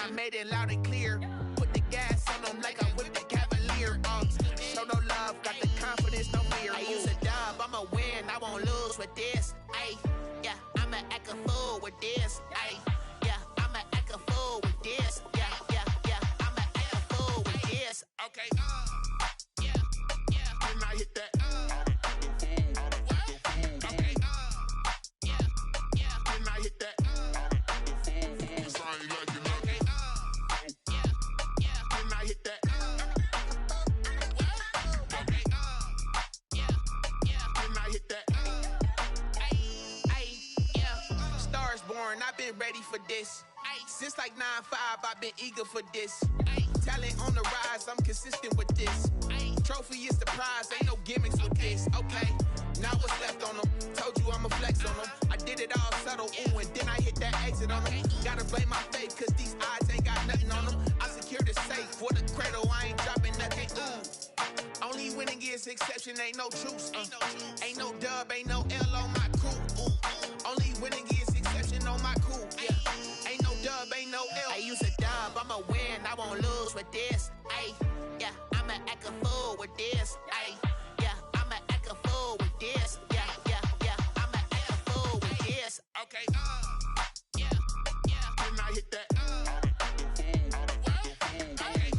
I made it loud and clear. Put the gas on them like I whipped the Cavalier. Show no love, got the confidence, no fear. I use a dub, I'ma win, I won't lose with this. Ay, yeah, I'ma act a fool with this. Ay, yeah, I'ma act a fool with this. Yeah, yeah, yeah, I'ma act a fool with this. Okay, yeah, yeah. Then I hit that. I've been ready for this. Since like 9-5, I've been eager for this. Talent on the rise, I'm consistent with this. Trophy is the prize, ain't no gimmicks with this. Okay, now what's left on them? Told you I'ma flex on them. I did it all subtle, ooh, and then I hit that exit on them. Gotta blame my faith, cause these odds ain't got nothing on them. I secured the safe for the cradle, I ain't dropping nothing, ooh. Only winning is exception, ain't no truce. Ain't no dub, ain't no L on my crew, ooh. Only winning is exception on my cool, yeah. Ain't no dub, ain't no L. I use a dub, I'ma win, I won't lose with this. Ay, yeah, I'ma act a fool with this. Ay, yeah, I'ma act a fool with this. Yeah, yeah, yeah, I'ma act a fool with this. Okay, yeah, yeah. Then I hit that. Okay,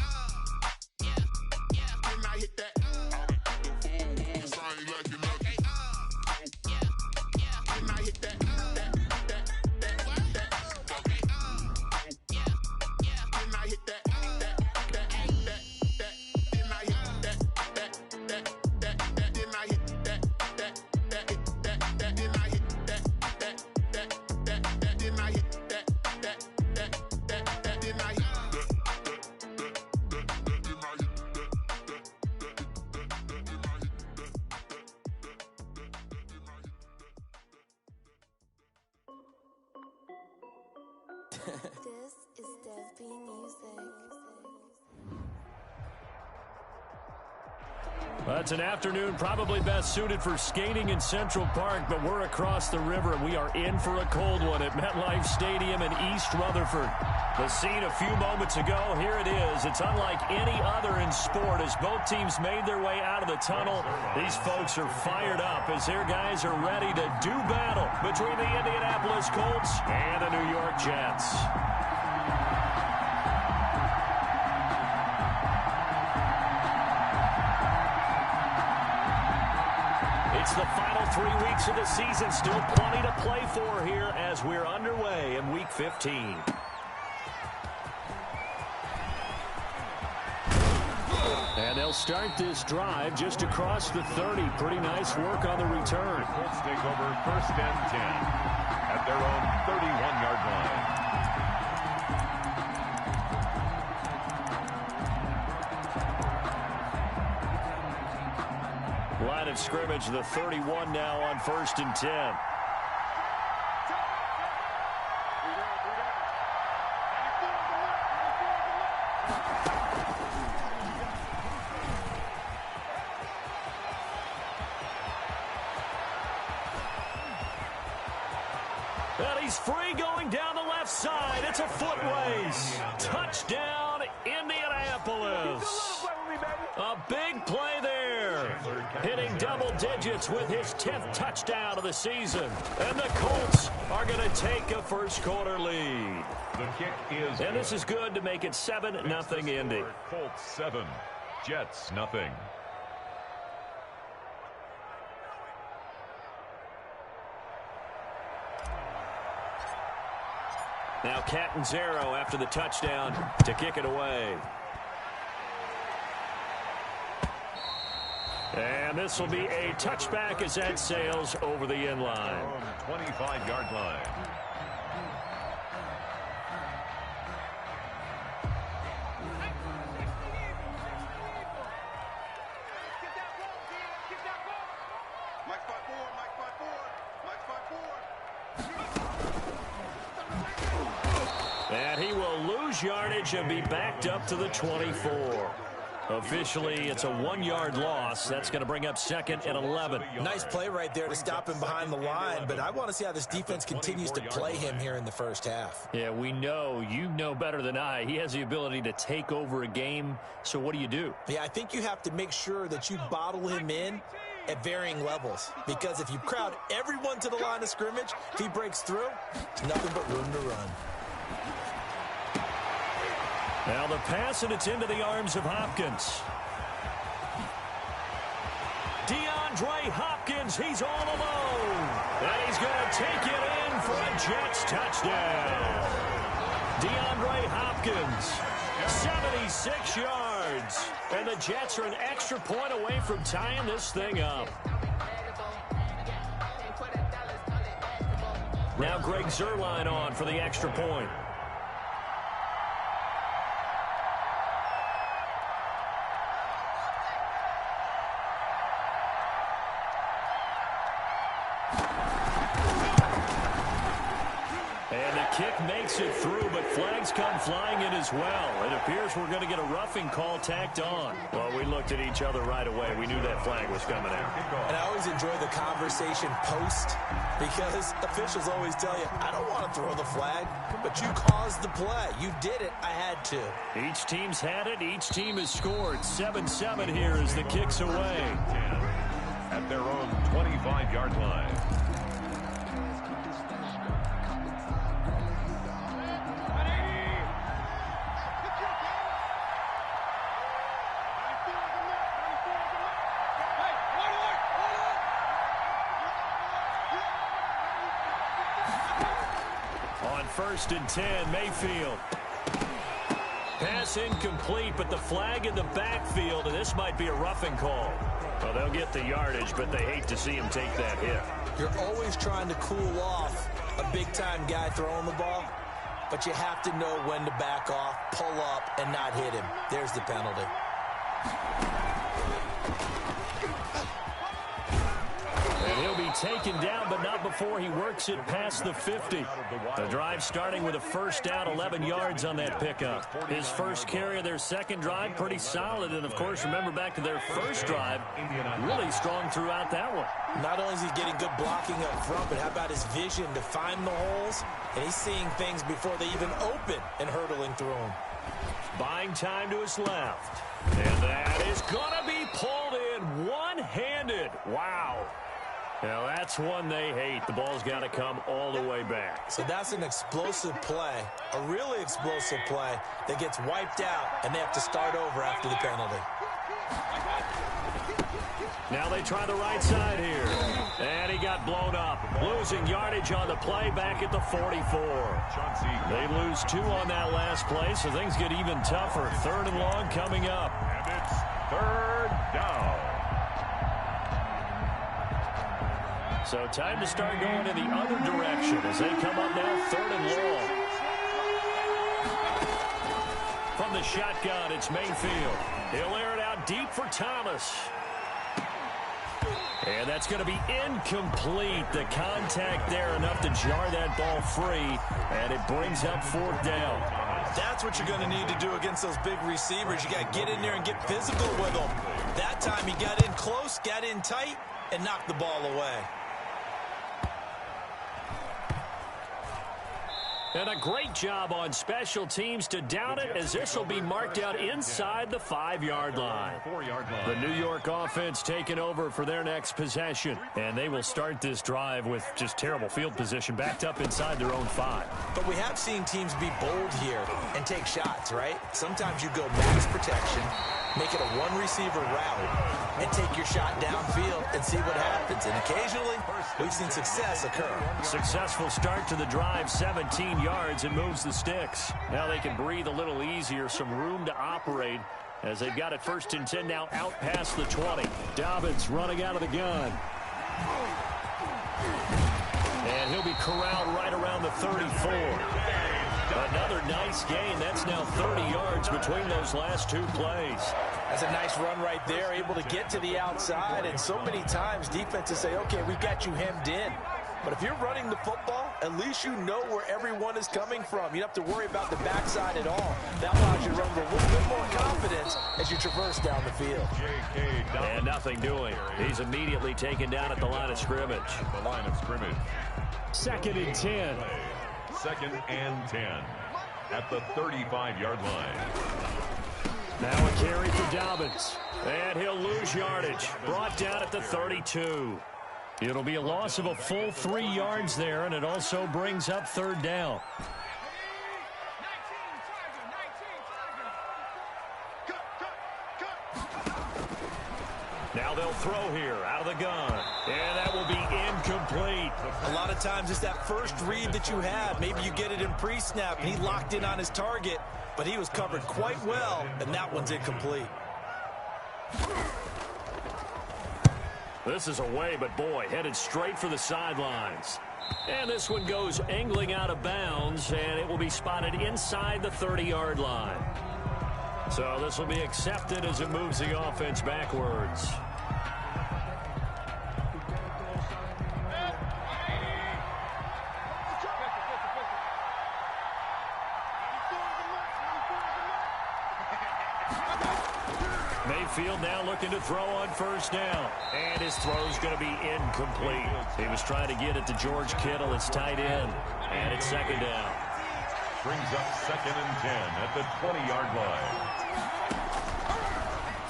yeah, yeah. Then I hit that. This is Dev B Music. That's an afternoon probably best suited for skating in Central Park, but we're across the river and we are in for a cold one at MetLife Stadium in East Rutherford. The scene a few moments ago, here it is. It's unlike any other in sport as both teams made their way out of the tunnel. These folks are fired up as their guys are ready to do battle between the Indianapolis Colts and the New York Jets. It's the final 3 weeks of the season. Still plenty to play for here as we're underway in Week 15. And they'll start this drive just across the 30. Pretty nice work on the return. Colts take over 1st and 10 at their own 31-yard line. Line of scrimmage, the 31 now on 1st and 10. And he's free going down the left side. It's a foot race. Touchdown, Indianapolis. A big play there. Hitting double digits with his 10th touchdown of the season. And the Colts are going to take a first quarter lead. The kick is and this is good to make it 7-0 Indy. Colts 7, Jets nothing. Now Catanzaro after the touchdown to kick it away. And this will be a touchback as that sails over the end line. 25-yard line. And he will lose yardage and be backed up to the 24. Officially, it's a 1-yard loss. That's going to bring up 2nd and 11. Nice play right there to stop him behind the line, but I want to see how this defense continues to play him here in the first half. Yeah, we know. You know better than I. He has the ability to take over a game, so what do? Yeah, I think you have to make sure that you bottle him in at varying levels, because if you crowd everyone to the line of scrimmage, if he breaks through, it's nothing but room to run. Now the pass, and it's into the arms of Hopkins. DeAndre Hopkins, he's all alone. And he's going to take it in for a Jets touchdown. DeAndre Hopkins, 76 yards. And the Jets are an extra point away from tying this thing up. Now Greg Zuerlein on for the extra point. Kick makes it through, but flags come flying in as well. It appears we're going to get a roughing call tacked on. Well, we looked at each other right away. We knew that flag was coming out. And I always enjoy the conversation post, because officials always tell you, I don't want to throw the flag, but you caused the play. You did it. I had to. Each team's had it. Each team has scored. 7-7 here as the kick's away. At their own 25-yard line. On 1st and 10, Mayfield. Pass incomplete, but the flag in the backfield, and this might be a roughing call. Well, they'll get the yardage, but they hate to see him take that hit. You're always trying to cool off a big-time guy throwing the ball, but you have to know when to back off, pull up, and not hit him. There's the penalty. And he'll be taken down, but not before he works it past the 50. The drive starting with a first down, 11 yards on that pickup. His first carry of their second drive, pretty solid. And, of course, remember back to their first drive, really strong throughout that one. Not only is he getting good blocking up front, but how about his vision to find the holes? And he's seeing things before they even open and hurtling through them. Buying time to his left. And that is going to be pulled in one-handed. Wow. Now, that's one they hate. The ball's got to come all the way back. So that's an explosive play, a really explosive play that gets wiped out, and they have to start over after the penalty. Now they try the right side here. And he got blown up. Losing yardage on the play back at the 44. They lose 2 on that last play, so things get even tougher. 3rd and long coming up. And it's 3rd down. So time to start going in the other direction as they come up now 3rd and long. From the shotgun, it's Mayfield. He'll air it out deep for Thomas. And that's going to be incomplete. The contact there enough to jar that ball free, and it brings up 4th down. That's what you're going to need to do against those big receivers. You got to get in there and get physical with them. That time he got in close, got in tight, and knocked the ball away. And a great job on special teams to down it, as this will be marked out inside the 5-yard line. The New York offense taking over for their next possession. And they will start this drive with just terrible field position, backed up inside their own 5. But we have seen teams be bold here and take shots, right? Sometimes you go max protection, make it a one-receiver route, and take your shot downfield and see what happens. And occasionally, we've seen success occur. Successful start to the drive, 17 yards, and moves the sticks. Now they can breathe a little easier, some room to operate as they've got it 1st and 10 now out past the 20. Dobbins running out of the gun. And he'll be corralled right around the 34. Another nice gain. That's now 30 yards between those last 2 plays. That's a nice run right there, able to get to the outside. And so many times defenses say, okay, we've got you hemmed in. But if you're running the football, at least you know where everyone is coming from. You don't have to worry about the backside at all. That allows you to run with a little bit more confidence as you traverse down the field. And nothing doing. He's immediately taken down at the line of scrimmage. The line of scrimmage. 2nd and 10. 2nd and 10 at the 35-yard line. Now a carry for Dobbins. And he'll lose yardage. Brought down at the 32. It'll be a loss of a full 3 yards there, and it also brings up 3rd down. Now they'll throw here out of the gun. And that will be incomplete. A lot of times it's that first read that you have. Maybe you get it in pre-snap, and he locked in on his target, but he was covered quite well, and that one's incomplete. This is away, but boy, headed straight for the sidelines. And this one goes angling out of bounds, and it will be spotted inside the 30-yard line. So this will be accepted as it moves the offense backwards. Mayfield now looking to throw on 1st down. And his throw's going to be incomplete. He was trying to get it to George Kittle, his tight end. And it's 2nd down. Brings up 2nd and 10 at the 20-yard line.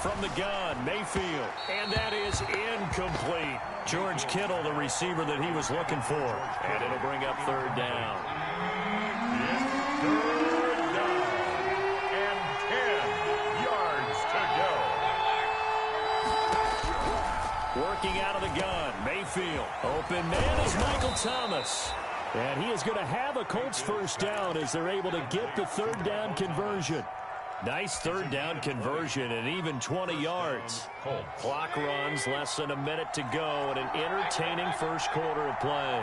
From the gun, Mayfield. And that is incomplete. George Kittle, the receiver that he was looking for. And it'll bring up 3rd down. Third down. And 10 yards to go. Working out of the gun, Mayfield. Open man is Michael Thomas. And he is going to have a Colts 1st down as they're able to get the 3rd down conversion. Nice 3rd down conversion and even 20 yards. Clock runs, less than a minute to go, and an entertaining 1st quarter of play.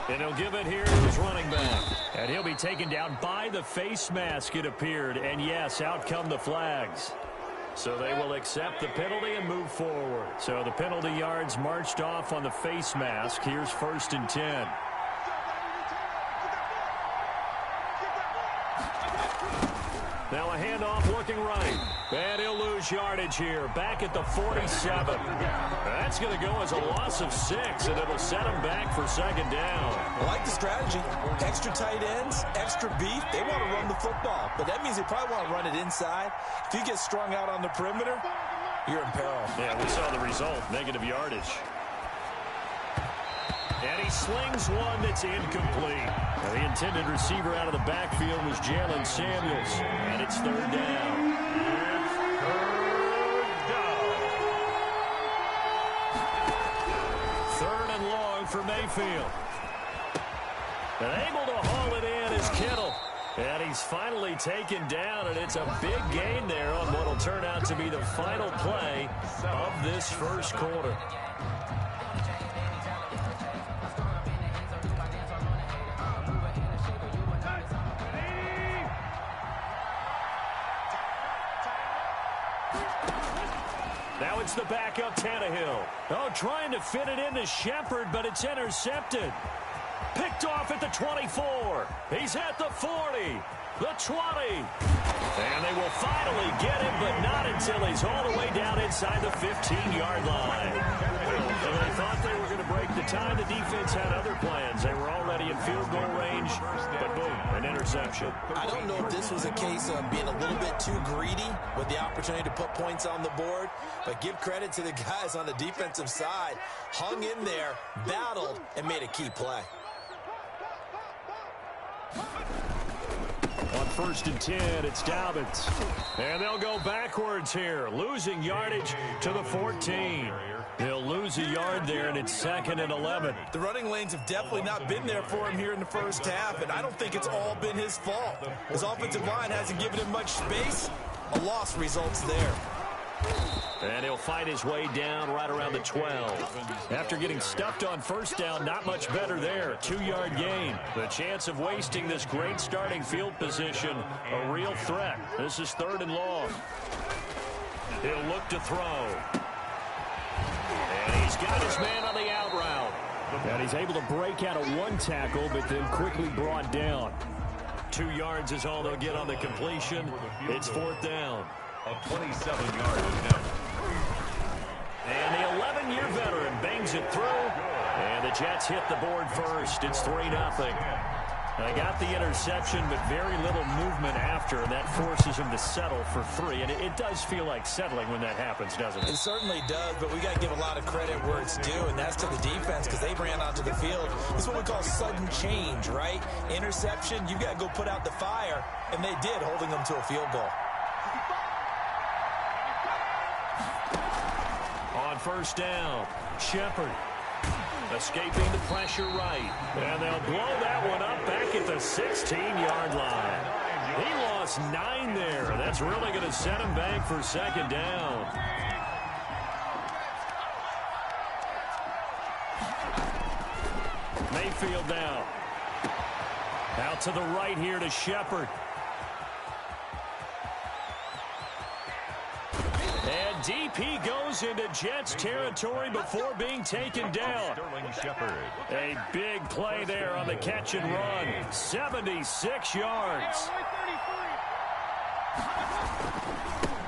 And he'll give it here to his running back. And he'll be taken down by the face mask, it appeared. And yes, out come the flags. So they will accept the penalty and move forward. So the penalty yards marched off on the face mask. Here's 1st and 10. Now a handoff looking right. And he'll lose yardage here. Back at the 47. That's going to go as a loss of 6, and it'll set him back for 2nd down. I like the strategy. Extra tight ends, extra beef. They want to run the football, but that means they probably want to run it inside. If you get strung out on the perimeter, you're in peril. Yeah, we saw the result. Negative yardage. And he slings one that's incomplete. Now, the intended receiver out of the backfield was Jalen Samuels. And it's 3rd down. It's 3rd down. 3rd and long for Mayfield. And able to haul it in is Kittle. And he's finally taken down, and it's a big gain there on what will turn out to be the final play of this 1st quarter. Now it's the backup Tannehill. Oh, trying to fit it into Shepard, but it's intercepted. Picked off at the 24. He's at the 40. The 20. And they will finally get him, but not until he's all the way down inside the 15-yard line. So they thought they were going to break the tie. The defense had other plans. They were already in field goal range, but boom, an interception. I don't know if this was a case of being a little bit too greedy with the opportunity to put points on the board, but give credit to the guys on the defensive side. Hung in there, battled, and made a key play. On 1st and 10, it's Dobbins. And they'll go backwards here, losing yardage to the 14. They'll lose a yard there, and it's 2nd and 11. The running lanes have definitely not been there for him here in the 1st half, and I don't think it's all been his fault. His offensive line hasn't given him much space. A loss results there. And he'll fight his way down right around the 12. After getting stuffed on 1st down, not much better there. 2-yard gain. The chance of wasting this great starting field position, a real threat. This is 3rd and long. He'll look to throw. And he's got his man on the out route. And he's able to break out of one tackle, but then quickly brought down. 2 yards is all they'll get on the completion. It's 4th down. A 27-yard attempt. And the 11-year veteran bangs it through. And the Jets hit the board first. It's 3-0. They got the interception, but very little movement after, and that forces them to settle for 3. And it does feel like settling when that happens, doesn't it? It certainly does, but we got to give a lot of credit where it's due, and that's to the defense because they ran onto the field. This is what we call sudden change, right? Interception, you got to go put out the fire, and they did, holding them to a field goal. On 1st down, Shepard escaping the pressure right. And they'll blow that one up back at the 16-yard line. He lost 9 there. That's really going to set him back for 2nd down. Mayfield now. Out to the right here to Shepard. And DP goes into Jets territory before being taken down. Sterling Shepard. A big play there on the catch and run. 76 yards.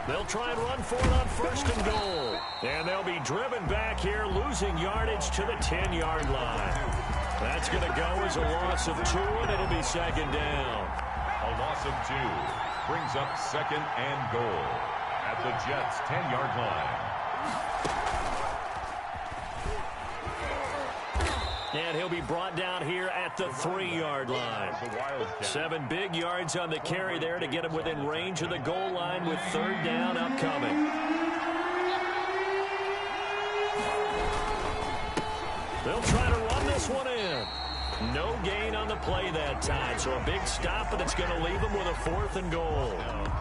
They'll try and run for it on 1st and goal. And they'll be driven back here, losing yardage to the 10-yard line. That's going to go as a loss of 2, and it'll be 2nd down. A loss of 2 brings up 2nd and goal at the Jets' 10-yard line. And he'll be brought down here at the 3-yard line. 7 big yards on the carry there to get him within range of the goal line with 3rd down upcoming. They'll try to run this one in. No gain on the play that time, so a big stop, and it's going to leave them with a 4th and goal.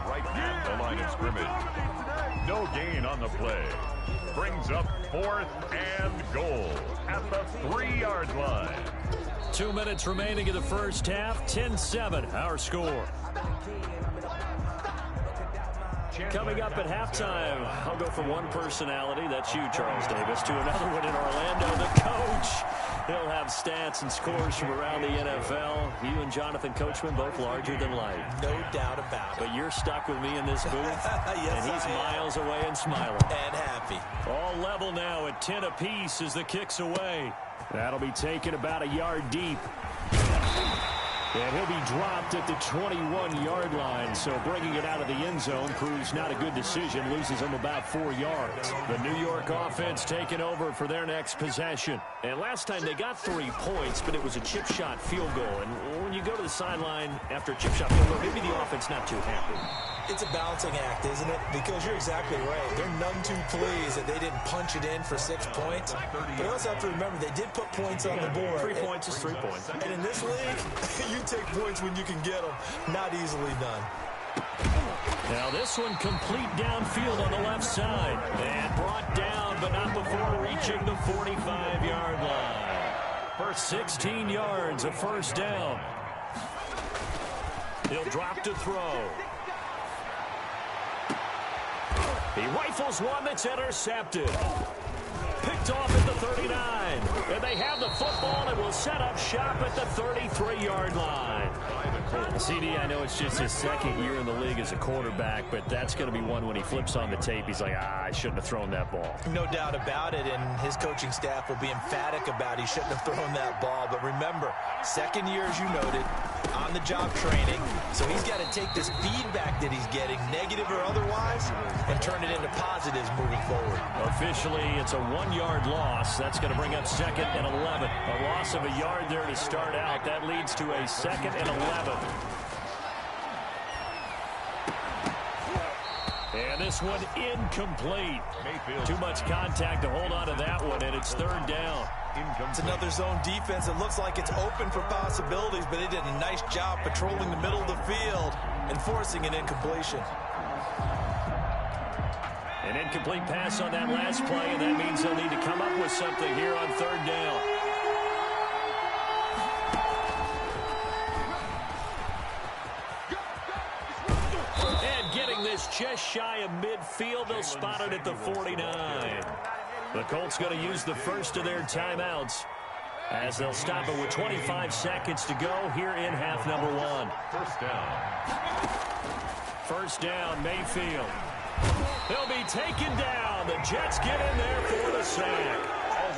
Right at the line of scrimmage. No gain on the play. Brings up 4th and goal at the 3-yard line. 2 minutes remaining in the first half. 10-7, our score. Coming up at halftime, I'll go from one personality, that's you, Charles Davis, to another one in Orlando, the coach. He'll have stats and scores from around the NFL. You and Jonathan Coachman, both larger than life. No doubt about it. But you're stuck with me in this booth, Yes, and he's miles away and smiling. And happy. All level now at 10 apiece as the kick's away. That'll be taken about a yard deep. And he'll be dropped at the 21-yard line, so bringing it out of the end zone proves not a good decision, loses him about 4 yards. The New York offense taking over for their next possession. And last time they got 3 points, but it was a chip shot field goal. And when you go to the sideline after a chip shot field goal, maybe the offense not too happy. It's a balancing act, isn't it? Because you're exactly right. They're none too pleased that they didn't punch it in for 6 points. But you also have to remember, they did put points on the board. 3 points is 3 points. And in this league, you take points when you can get them. Not easily done. Now this one complete downfield on the left side. And brought down, but not before reaching the 45-yard line. First 16 yards, a 1st down. He'll drop to throw. He rifles one that's intercepted. Picked off at the 39. And they have the football and will set up shop at the 33-yard line. CD, I know it's just his 2nd year in the league as a quarterback, but that's going to be one when he flips on the tape. He's like, I shouldn't have thrown that ball. No doubt about it, and his coaching staff will be emphatic about he shouldn't have thrown that ball. But remember, 2nd year, as you noted, on-the-job training. So he's got to take this feedback that he's getting, negative or otherwise, and turn it into positives moving forward. Officially, it's a 1-yard loss. That's going to bring up 2nd and 11. A loss of a yard there to start out. That leads to a 2nd and 11. And this one incomplete. Too much contact to hold on to that one, and it's 3rd down. It's another zone defense. It looks like it's open for possibilities, but they did a nice job patrolling the middle of the field and forcing an incompletion. An incomplete pass on that last play, and that means they'll need to come up with something here on 3rd down. And getting this just shy of midfield, they'll spot it at the 49. The Colts going to use the first of their timeouts. as they'll stop it with 25 seconds to go here in half number one. First down, Mayfield. He'll be taken down. The Jets get in there for the sack.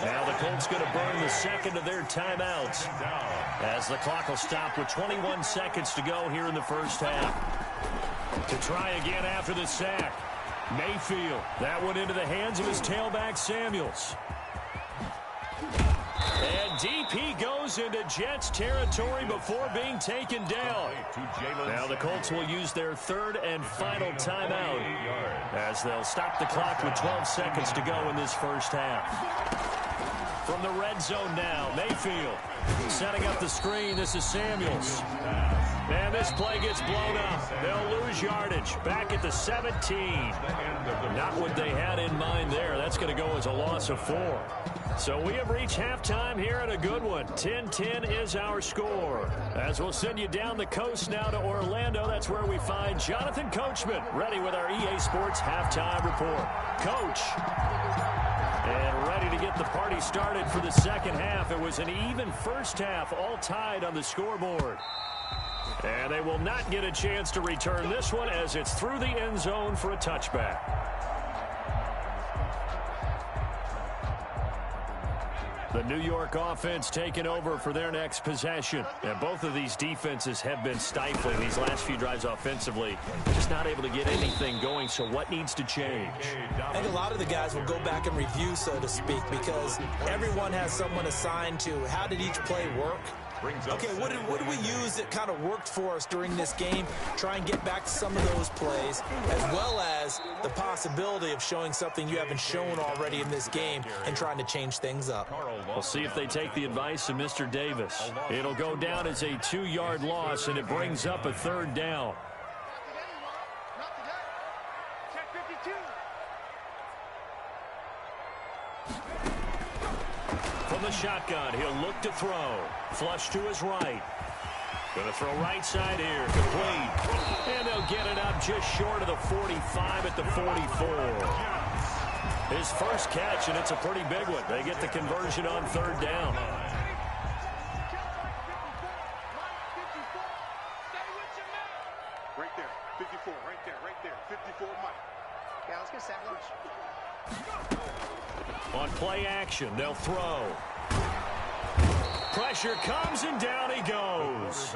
Now the Colts going to burn the second of their timeouts as the clock will stop with 21 seconds to go here in the first half. To try again after the sack, Mayfield. That one into the hands of his tailback, Samuels. And deep he goes into Jets territory before being taken down. Now the Colts will use their third and final timeout as they'll stop the clock with 12 seconds to go in this first half. From the red zone now, Mayfield setting up the screen. This is Samuels. And this play gets blown up. They'll lose yardage back at the 17. Not what they had in mind there. That's going to go as a loss of 4. So we have reached halftime here at a good one. 10-10 is our score. As we'll send you down the coast now to Orlando, that's where we find Jonathan Coachman ready with our EA Sports halftime report. Coach. And ready to get the party started for the second half. It was an even first half, all tied on the scoreboard. And they will not get a chance to return this one as it's through the end zone for a touchback. The New York offense taking over for their next possession. And both of these defenses have been stifling these last few drives offensively. Just not able to get anything going, so what needs to change? I think a lot of the guys will go back and review, so to speak, because everyone has someone assigned to how did each play work. Okay, what did we use that kind of worked for us during this game? Try and get back to some of those plays, as well as the possibility of showing something you haven't shown already in this game and trying to change things up. We'll see if they take the advice of Mr. Davis. It'll go down as a 2-yard loss, and it brings up a third down. From the shotgun, he'll look to throw. Flush to his right. Going to throw right side here. Complete. And they'll get it up just short of the 45 at the 44. His first catch, and it's a pretty big one. They get the conversion on third down. Right there. 54. Right there. 54, Mike. Yeah, let's get Savage. On play action, they'll throw. Pressure comes, and down he goes.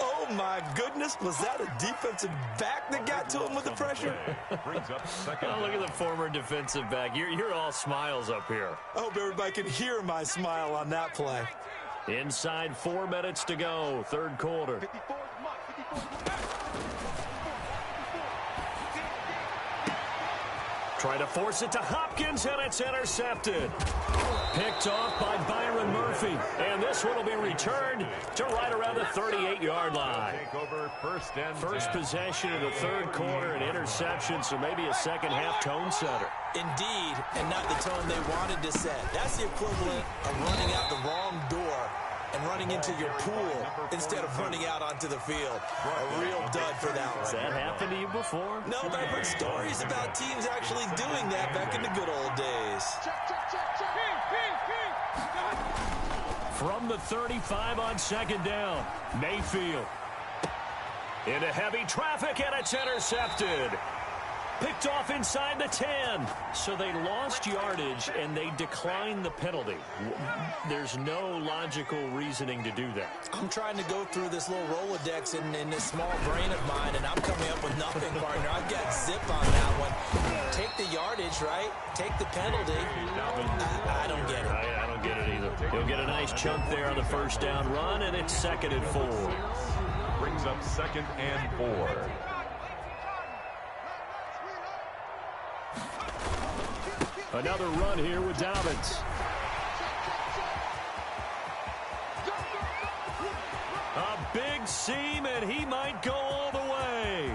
Oh, my goodness. Was that a defensive back that got to him with the pressure? Oh, look at the former defensive back. You're all smiles up here. I hope everybody can hear my smile on that play. Inside 4 minutes to go, third quarter. 54, Mike. 54. Try to force it to Hopkins, and it's intercepted. Picked off by Byron Murphy. And this one will be returned to right around the 38-yard line. First possession of the third quarter, an interception, so maybe a second-half tone setter. Indeed, and not the tone they wanted to set. That's the equivalent of running out the wrong door and running into your pool instead of running out onto the field. A real dud for that one. Has that happened to you before? No, but I've heard stories about teams actually doing that back in the good old days. From the 35 on second down, Mayfield. Into heavy traffic, and it's intercepted. Picked off inside the 10. So they lost yardage, and they declined the penalty. There's no logical reasoning to do that. I'm trying to go through this little Rolodex in this small brain of mine, and I'm coming up with nothing, partner. I've got zip on that one. Take the yardage, right? Take the penalty. I don't get it. I don't get it either. He'll get a nice chunk there on the first down run, and it's 2nd and 4. Brings up 2nd and 4. Another run here with Dobbins. A big seam, and he might go all the way.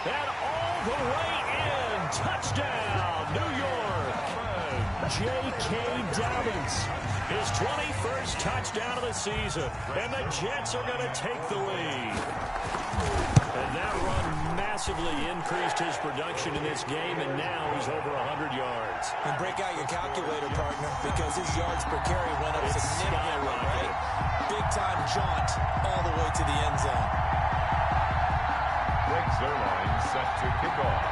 And all the way in. Touchdown, New York. J.K. Dobbins. His 21st touchdown of the season. And the Jets are going to take the lead. And that run massive. impressively increased his production in this game, and now he's over 100 yards. And break out your calculator, partner, because his yards per carry went up significantly, right? Big-time jaunt all the way to the end zone. Greg Zuerlein set to kick off.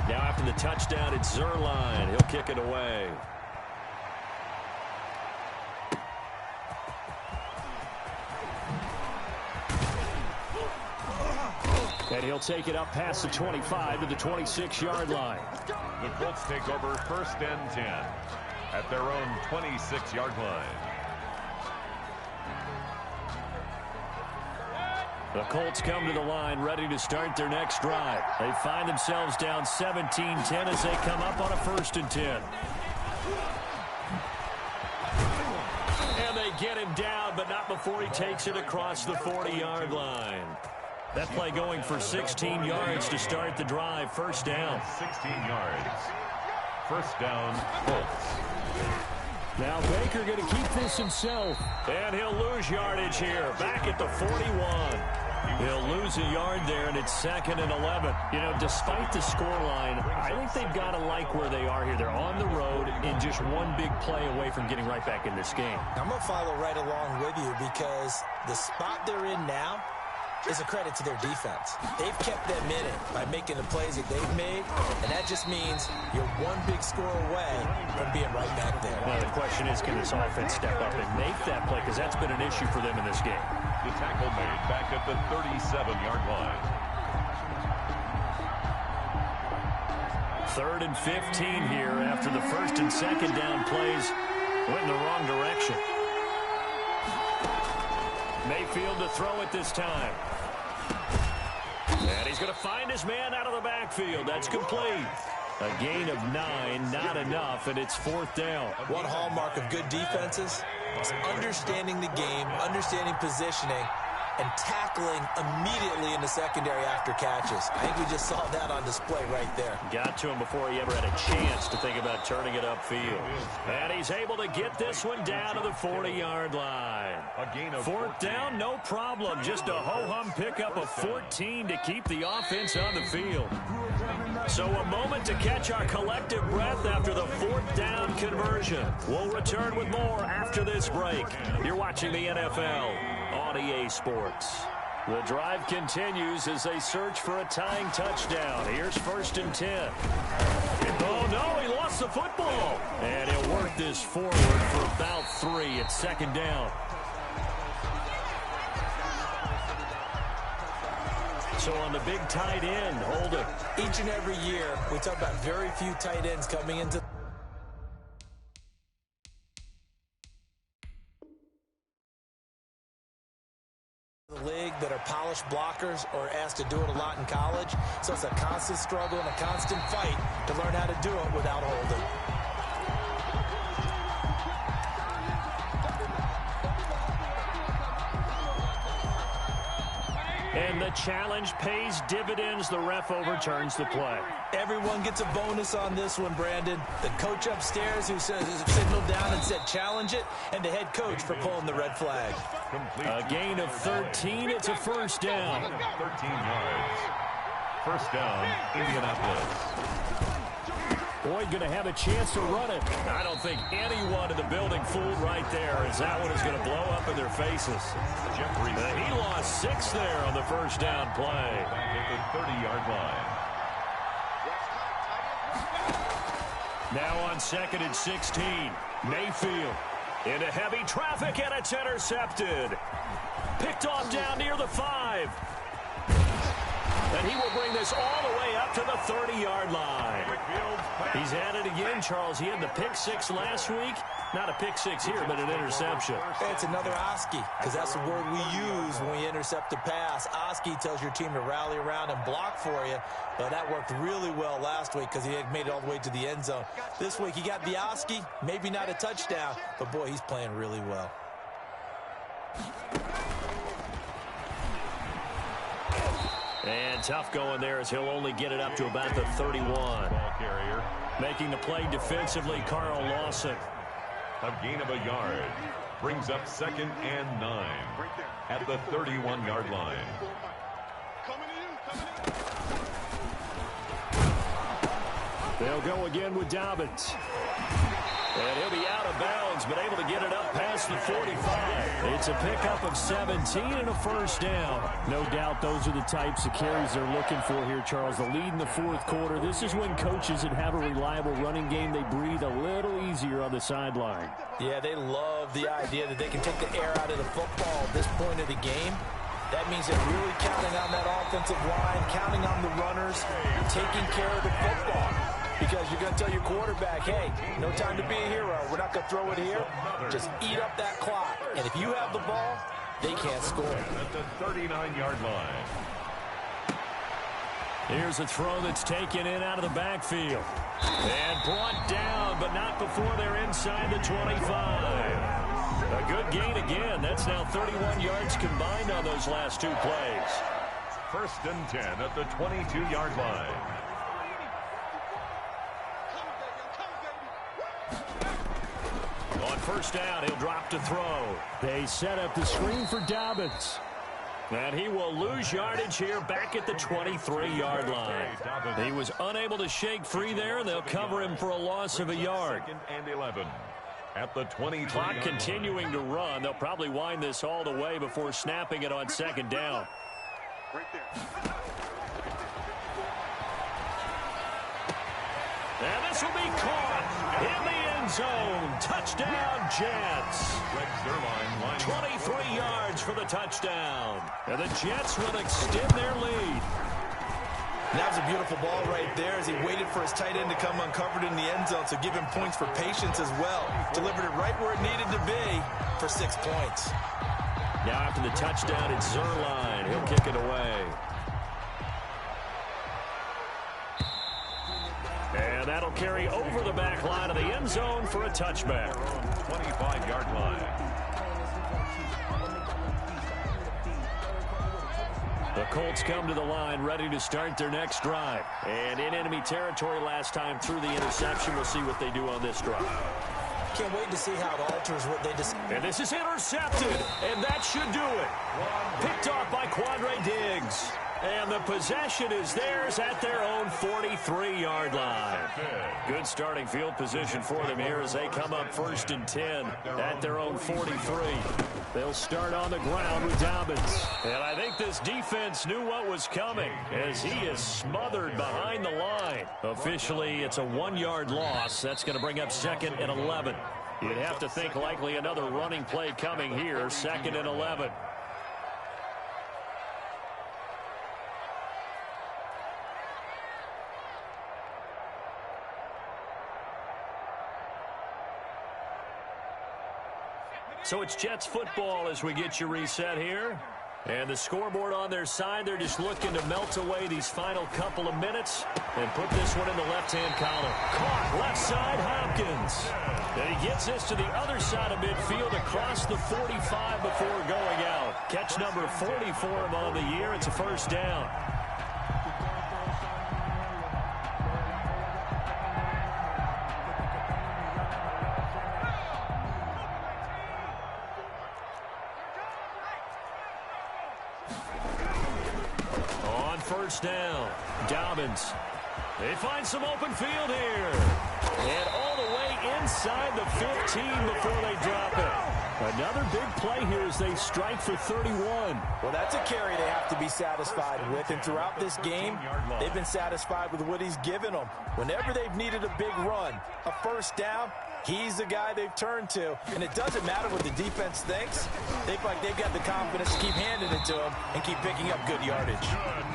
Now after the touchdown, it's Zuerlein. He'll kick it away. And he'll take it up past the 25 to the 26-yard line. The Colts take over 1st and 10 at their own 26-yard line. The Colts come to the line ready to start their next drive. They find themselves down 17-10 as they come up on a 1st and 10. And they get him down, but not before he takes it across the 40-yard line. That play going for 16 yards to start the drive. 1st down. 16 yards. 1st down, Colts. Now Baker going to keep this himself. And he'll lose yardage here. Back at the 41. He'll lose a yard there, and it's 2nd and 11. You know, despite the scoreline, I think they've got to like where they are here. They're on the road and just one big play away from getting right back in this game. I'm going to follow right along with you because the spot they're in now is a credit to their defense. They've kept them in it by making the plays that they've made, and that just means you're one big score away from being right back there. Now, the question is, can this offense step up and make that play? Because that's been an issue for them in this game. The tackle made back at the 37-yard line. 3rd and 15 here after the 1st and 2nd down plays went in the wrong direction. Mayfield to throw it this time. And he's going to find his man out of the backfield. That's complete. A gain of 9, not enough, and it's 4th down. One hallmark of good defenses is understanding the game, understanding positioning, and tackling immediately in the secondary after catches. I think we just saw that on display right there. Got to him before he ever had a chance to think about turning it upfield. And he's able to get this one down to the 40-yard line. A gain of 4th down, no problem. Just a ho-hum pickup of 14 to keep the offense on the field. So a moment to catch our collective breath after the 4th down conversion. We'll return with more after this break. You're watching the NFL on EA Sports. The drive continues as they search for a tying touchdown. Here's 1st and 10. Oh, no, he lost the football. And he'll work this forward for about 3. It's 2nd down. So on the big tight end, hold it. Each and every year, we talk about very few tight ends coming into the league that are polished blockers or asked to do it a lot in college. So it's a constant struggle and a constant fight to learn how to do it without holding. And the challenge pays dividends. The ref overturns the play. Everyone gets a bonus on this one, Brandon. The coach upstairs who signaled down and said challenge it, and the head coach for pulling the red flag. A gain of 13. It's a 1st down. 13 yards. 1st down, Indianapolis. Boyd going to have a chance to run it. I don't think anyone in the building fooled right there, as that one is going to blow up in their faces. He lost 6 there on the 1st down play. At the 30-yard line. Now on 2nd and 16. Mayfield into heavy traffic, and it's intercepted. Picked off down near the 5. And he will bring this all the way up to the 30-yard line. He's at it again, Charles. He had the pick 6 last week. Not a pick 6 here, but an interception. It's another Oski, because that's the word we use when we intercept a pass. Oski tells your team to rally around and block for you, but that worked really well last week because he had made it all the way to the end zone. This week he got the Oski, maybe not a touchdown, but boy, he's playing really well. And tough going there as he'll only get it up to about the 31. Ball carrier. Making the play defensively, Carl Lawson. A gain of a yard. Brings up 2nd and 9 at the 31-yard line. They'll go again with Dobbins. And he'll be out of bounds, but able to get it up past the 45. It's a pickup of 17 and a first down. No doubt those are the types of carries they're looking for here, Charles. The lead in the fourth quarter. This is when coaches that have a reliable running game, they breathe a little easier on the sideline. Yeah, they love the idea that they can take the air out of the football at this point of the game. That means they're really counting on that offensive line, counting on the runners, taking care of the football. Because you're going to tell your quarterback, hey, no time to be a hero. We're not going to throw it here. Just eat up that clock. And if you have the ball, they can't score. At the 39-yard line. Here's a throw that's taken in out of the backfield. And brought down, but not before they're inside the 25. A good gain again. That's now 31 yards combined on those last two plays. 1st and 10 at the 22-yard line. On first down, he'll drop to throw. They set up the screen for Dobbins. And he will lose yardage here back at the 23-yard line. He was unable to shake free there, and they'll cover him for a loss of a yard. 2nd and 11 at the 20. Clock continuing to run. They'll probably wind this all the way before snapping it on 2nd down. Right there. And this will be caught in the end zone. Touchdown, Jets. 23 yards for the touchdown. And the Jets will extend their lead. That was a beautiful ball right there as he waited for his tight end to come uncovered in the end zone, so give him points for patience as well. Delivered it right where it needed to be for 6 points. Now after the touchdown, it's Zuerlein. He'll kick it away. And that'll carry over the back line of the end zone for a touchback. 25-yard line. The Colts come to the line ready to start their next drive. And in enemy territory last time through the interception. We'll see what they do on this drive. Can't wait to see how it alters what they just... And this is intercepted, and that should do it. Picked off by Quandre Diggs. And the possession is theirs at their own 43-yard line. Good starting field position for them here as they come up 1st and 10 at their own 43. They'll start on the ground with Dobbins. And I think this defense knew what was coming as he is smothered behind the line. Officially, it's a 1-yard loss. That's going to bring up 2nd and 11. You'd have to think likely another running play coming here, 2nd and 11. So it's Jets football as we get you reset here. And the scoreboard on their side, they're just looking to melt away these final couple of minutes and put this one in the left-hand column. Caught left side, Hopkins. And he gets this to the other side of midfield across the 45 before going out. Catch number 40 for him on the year. It's a first down. First down, Dobbins. They find some open field here. And all the way inside the 15 before they drop it. Another big play here as they strike for 31. Well, that's a carry they have to be satisfied with. And throughout this game, they've been satisfied with what he's given them. Whenever they've needed a big run, a first down, he's the guy they've turned to. And it doesn't matter what the defense thinks. They feel like they've got the confidence to keep handing it to him and keep picking up good yardage.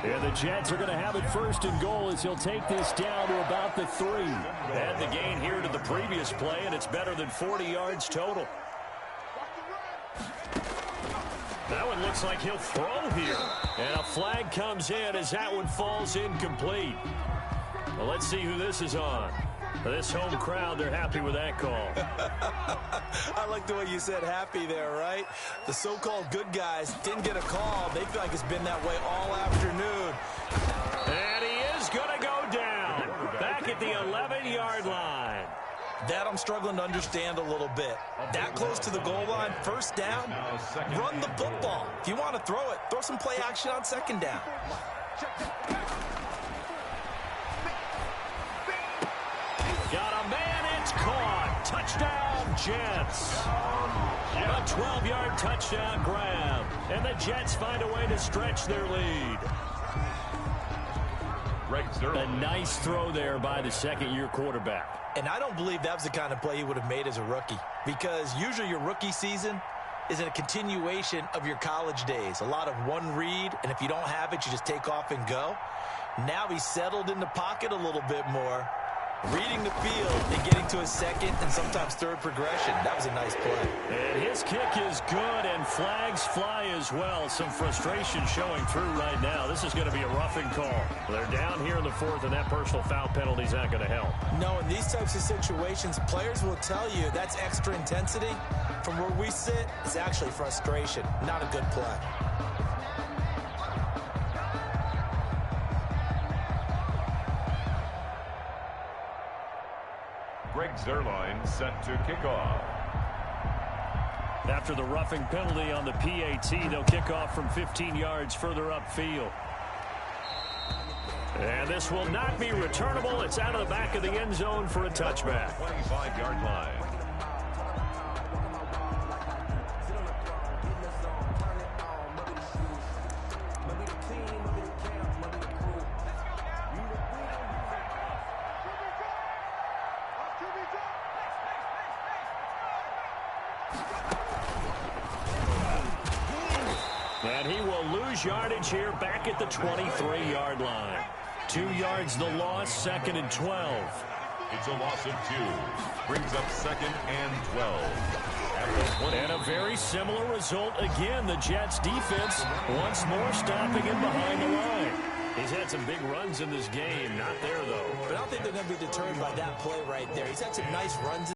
And the Jets are going to have it 1st and goal as he'll take this down to about the 3. Add the gain here to the previous play, and it's better than 40 yards total. That one looks like he'll throw here. And a flag comes in as that one falls incomplete. Well, let's see who this is on. This home crowd, they're happy with that call. I like the way you said happy there, right? The so-called good guys didn't get a call. They feel like it's been that way all afternoon. And he is going to go down. Back at the 11-yard line. That I'm struggling to understand a little bit. That close to the goal line, first down, run the football. If you want to throw it, throw some play action on second down. Got a man, it's caught. Touchdown, Jets. A 12-yard touchdown grab. And the Jets find a way to stretch their lead. A nice throw there by the second-year quarterback. And I don't believe that was the kind of play he would have made as a rookie, because usually your rookie season is a continuation of your college days. A lot of one read, and if you don't have it, you just take off and go. Now he's settled in the pocket a little bit more, reading the field and getting to his second and sometimes third progression. That was a nice play. And his kick is good, and flags fly as well. Some frustration showing through right now. This is going to be a roughing call. They're down here in the fourth, and that personal foul penalty is not going to help. No, in these types of situations, players will tell you that's extra intensity. From where we sit, it's actually frustration, not a good play. Greg Zuerlein set to kick off. After the roughing penalty on the PAT, they'll kick off from 15 yards further upfield. And this will not be returnable. It's out of the back of the end zone for a touchback. 25-yard line. And he will lose yardage here back at the 23-yard line. 2 yards the loss, second and 12. It's a loss of 2. Brings up second and 12. And a very similar result again. The Jets defense once more stopping him behind the line. He's had some big runs in this game. Not there, though. But I don't think they're going to be deterred by that play right there. He's had some nice runs